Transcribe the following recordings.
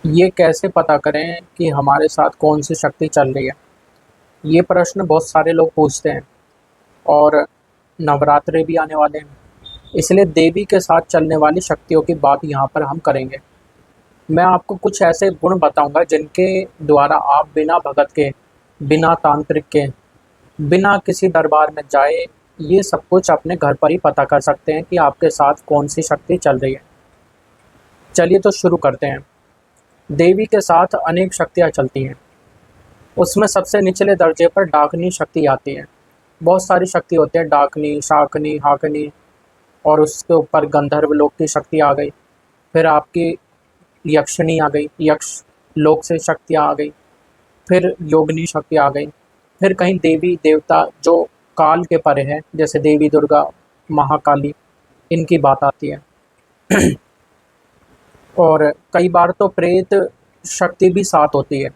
ये कैसे पता करें कि हमारे साथ कौन सी शक्ति चल रही है? ये प्रश्न बहुत सारे लोग पूछते हैं। और नवरात्रे भी आने वाले हैं, इसलिए देवी के साथ चलने वाली शक्तियों की बात यहाँ पर हम करेंगे। मैं आपको कुछ ऐसे गुण बताऊंगा जिनके द्वारा आप बिना भगत के, बिना तांत्रिक के, बिना किसी दरबार में जाए, ये सब कुछ अपने घर पर ही पता कर सकते हैं कि आपके साथ कौन सी शक्ति चल रही है। चलिए तो शुरू करते हैं। देवी के साथ अनेक शक्तियाँ चलती हैं। उसमें सबसे निचले दर्जे पर डाकिनी शक्ति आती है। बहुत सारी शक्ति होती है, डाकिनी, शाकिनी, हाकिनी, और उसके ऊपर गंधर्व लोक की शक्ति आ गई। फिर आपकी यक्षिणी आ गई, यक्ष लोक से शक्तियाँ आ गई। फिर योगिनी शक्ति आ गई। फिर कहीं देवी देवता जो काल के परे हैं, जैसे देवी दुर्गा, महाकाली, इनकी बात आती है। और कई बार तो प्रेत शक्ति भी साथ होती है।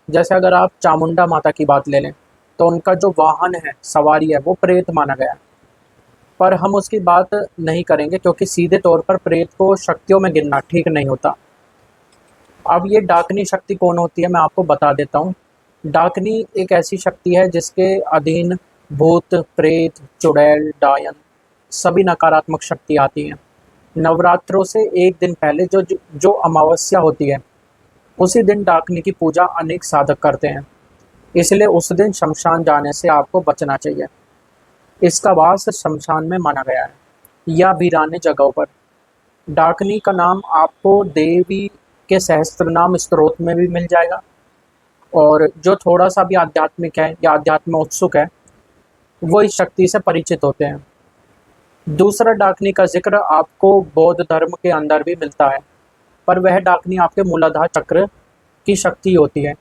जैसे अगर आप चामुंडा माता की बात ले लें, तो उनका जो वाहन है, सवारी है, वो प्रेत माना गया है। पर हम उसकी बात नहीं करेंगे क्योंकि सीधे तौर पर प्रेत को शक्तियों में गिनना ठीक नहीं होता। अब ये डाकिनी शक्ति कौन होती है, मैं आपको बता देता हूँ। डाकिनी एक ऐसी शक्ति है जिसके अधीन भूत, प्रेत, चुड़ैल, डायन, सभी नकारात्मक शक्ति आती हैं। नवरात्रों से एक दिन पहले जो जो जो अमावस्या होती है, उसी दिन डाकिनी की पूजा अनेक साधक करते हैं। इसलिए उस दिन शमशान जाने से आपको बचना चाहिए। इसका वास शमशान में माना गया है, या वीराने जगहों पर। डाकिनी का नाम आपको देवी के सहस्त्र नाम स्तोत्र में भी मिल जाएगा। और जो थोड़ा सा भी आध्यात्मिक है या आध्यात्म में उत्सुक है, वो इस शक्ति से परिचित होते हैं। दूसरा डाकिनी का जिक्र आपको बौद्ध धर्म के अंदर भी मिलता है, पर वह डाकिनी आपके मूलाधार चक्र की शक्ति होती है।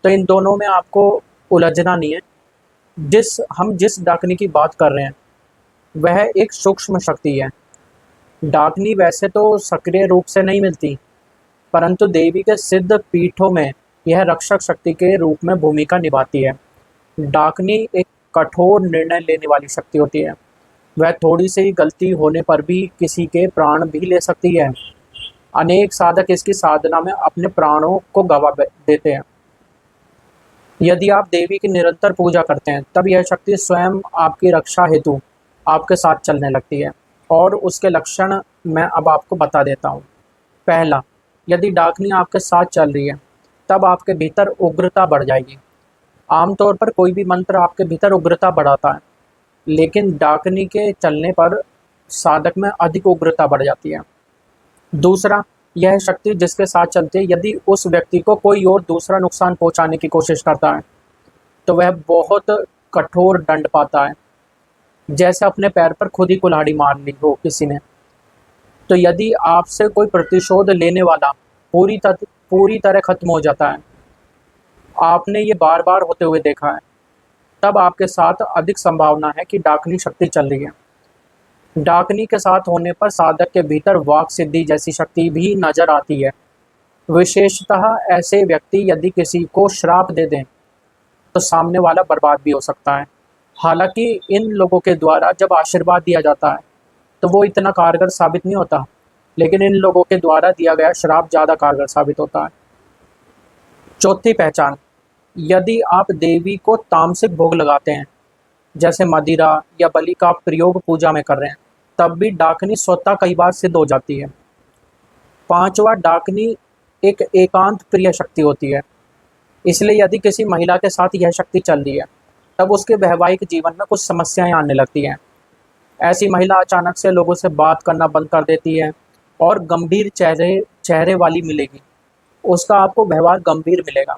तो इन दोनों में आपको उलझना नहीं है। जिस डाकिनी की बात कर रहे हैं, वह एक सूक्ष्म शक्ति है। डाकिनी वैसे तो सक्रिय रूप से नहीं मिलती, परंतु देवी के सिद्ध पीठों में यह रक्षक शक्ति के रूप में भूमिका निभाती है। डाकिनी एक कठोर निर्णय लेने वाली शक्ति होती है। वह थोड़ी सी गलती होने पर भी किसी के प्राण भी ले सकती है। अनेक साधक इसकी साधना में अपने प्राणों को गवा देते हैं। यदि आप देवी की निरंतर पूजा करते हैं, तब यह शक्ति स्वयं आपकी रक्षा हेतु आपके साथ चलने लगती है। और उसके लक्षण मैं अब आपको बता देता हूँ। पहला, यदि डाकिनी आपके साथ चल रही है, तब आपके भीतर उग्रता बढ़ जाएगी। आमतौर पर कोई भी मंत्र आपके भीतर उग्रता बढ़ाता है, लेकिन डाकिनी के चलने पर साधक में अधिक उग्रता बढ़ जाती है। दूसरा, यह शक्ति जिसके साथ चलती है, यदि उस व्यक्ति को कोई और दूसरा नुकसान पहुंचाने की कोशिश करता है, तो वह बहुत कठोर दंड पाता है। जैसे अपने पैर पर खुद ही कुल्हाड़ी मार ली हो किसी ने। तो यदि आपसे कोई प्रतिशोध लेने वाला पूरी तरह खत्म हो जाता है, आपने ये बार बार होते हुए देखा है, तब आपके साथ अधिक संभावना है कि डाकिनी शक्ति चल रही है। डाकिनी के साथ होने पर साधक के भीतर वाक सिद्धि जैसी शक्ति भी नजर आती है। विशेषतः ऐसे व्यक्ति यदि किसी को श्राप दे दें, तो सामने वाला बर्बाद भी हो सकता है। हालांकि इन लोगों के द्वारा जब आशीर्वाद दिया जाता है, तो वो इतना कारगर साबित नहीं होता, लेकिन इन लोगों के द्वारा दिया गया श्राप ज़्यादा कारगर साबित होता है। चौथी पहचान, यदि आप देवी को तामसिक भोग लगाते हैं, जैसे मदिरा या बलि का प्रयोग पूजा में कर रहे हैं, तब भी डाकिनी स्वतः कई बार सिद्ध हो जाती है। पांचवा, डाकिनी एक एकांत प्रिय शक्ति होती है। इसलिए यदि किसी महिला के साथ यह शक्ति चल रही है, तब उसके वैवाहिक जीवन में कुछ समस्याएं आने लगती हैं। ऐसी महिला अचानक से लोगों से बात करना बंद कर देती है और गंभीर चेहरे चेहरे वाली मिलेगी। उसका आपको व्यवहार गंभीर मिलेगा।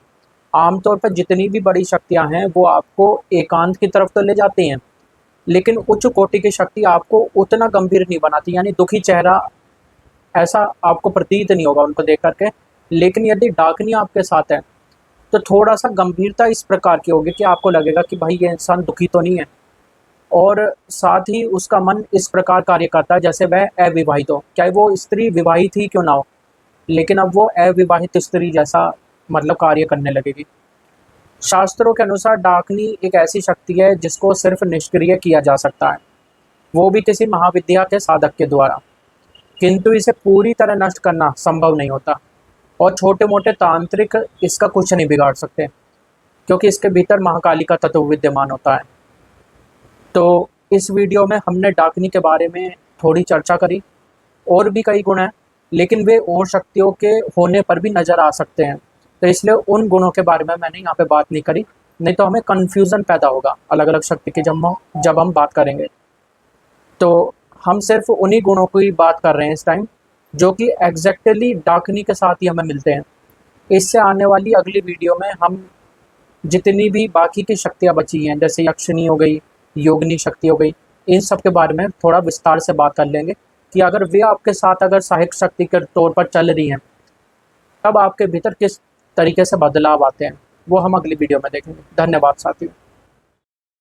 आमतौर पर जितनी भी बड़ी शक्तियां हैं, वो आपको एकांत की तरफ तो ले जाती हैं, लेकिन उच्च कोटि की शक्ति आपको उतना गंभीर नहीं बनाती, यानी दुखी चेहरा ऐसा आपको प्रतीत नहीं होगा उनको देख करके। लेकिन यदि डाकिनी आपके साथ है, तो थोड़ा सा गंभीरता इस प्रकार की होगी कि आपको लगेगा कि भाई ये इंसान दुखी तो नहीं है। और साथ ही उसका मन इस प्रकार कार्य करता है जैसे वह अविवाहित हो, चाहे वो स्त्री विवाहित ही क्यों ना हो, लेकिन अब वो अविवाहित स्त्री जैसा मतलब कार्य करने लगेगी। शास्त्रों के अनुसार डाकिनी एक ऐसी शक्ति है जिसको सिर्फ निष्क्रिय किया जा सकता है, वो भी किसी महाविद्या के साधक के द्वारा, किंतु इसे पूरी तरह नष्ट करना संभव नहीं होता। और छोटे मोटे तांत्रिक इसका कुछ नहीं बिगाड़ सकते, क्योंकि इसके भीतर महाकाली का तत्व विद्यमान होता है। तो इस वीडियो में हमने डाकिनी के बारे में थोड़ी चर्चा करी। और भी कई गुण हैं, लेकिन वे और शक्तियों के होने पर भी नज़र आ सकते हैं, तो इसलिए उन गुणों के बारे में मैंने यहाँ पे बात नहीं करी, नहीं तो हमें कन्फ्यूज़न पैदा होगा अलग अलग शक्ति की जब हम बात करेंगे। तो हम सिर्फ उन्हीं गुणों की बात कर रहे हैं इस टाइम, जो कि एग्जैक्टली डाकिनी के साथ ही हमें मिलते हैं। इससे आने वाली अगली वीडियो में हम जितनी भी बाकी की शक्तियाँ बची हैं, जैसे यक्षिणी हो गई, योगिनी शक्ति हो गई, इन सब के बारे में थोड़ा विस्तार से बात कर लेंगे कि अगर वे आपके साथ अगर सहायक शक्ति के तौर पर चल रही हैं, तब आपके भीतर किस तरीके से बदलाव आते हैं, वो हम अगली वीडियो में देखेंगे। धन्यवाद साथियों।